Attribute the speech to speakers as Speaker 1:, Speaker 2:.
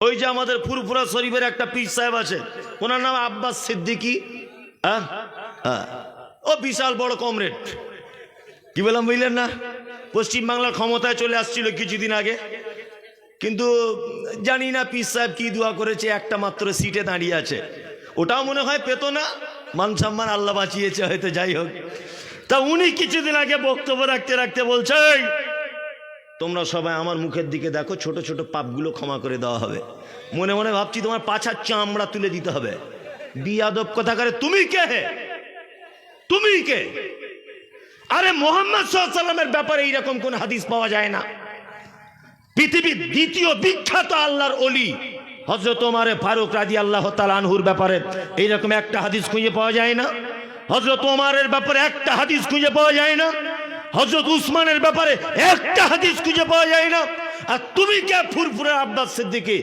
Speaker 1: ওই যে আমাদের ফুরফুরা শরীফের একটা পীর সাহেব আছে, ওনার নাম আব্বাস সিদ্দিকী। হ্যাঁ হ্যাঁ, ও বিশাল বড় কমরেড। কি বললাম বুঝলেন না? পশ্চিমবাংলার ক্ষমতায় চলে আসছিল কিছুদিন আগে, কিন্তু জানি না পীর সাহেব কি দোয়া করেছে, একটা মাত্র সিটে দাঁড়িয়ে আছে। ওটাও মনে হয় পেত না, মান সম্মান আল্লাহ বাঁচিয়েছে হয়তো, যাই হোক। তা উনি কিছুদিন আগে বক্তব্য রাখতে রাখতে বলছে, তোমরা সবাই আমার মুখের দিকে দেখো, ছোট ছোট পাপগুলো ক্ষমা করে দেওয়া হবে। মনে মনে ভাবছি তোমার পাছার চামড়া তুলে দিতে হবে। বিয়াদব কথা করে, তুমি কে হে? তুমি কে? আরে মোহাম্মদ সাল্লাল্লাহু আলাইহি ওয়াসাল্লামের ব্যাপারে এইরকম কোন হাদিস পাওয়া যায় না। পৃথিবীর দ্বিতীয় বিখ্যাত আল্লাহর ওলি হযরত ওমর ফারুক রাদিয়াল্লাহু তাআলা আনহুর ব্যাপারে এইরকম একটা হাদিস খুঁজে পাওয়া যায় না। হযরত ওমরের ব্যাপারে একটা হাদিস খুঁজে পাওয়া যায় না। হযরত উসমানের ব্যাপারে একটা হাদিস খুঁজে পাওয়া যায় না। আর তুমি কে ফুরফুরা আব্বাস সিদ্দিকী?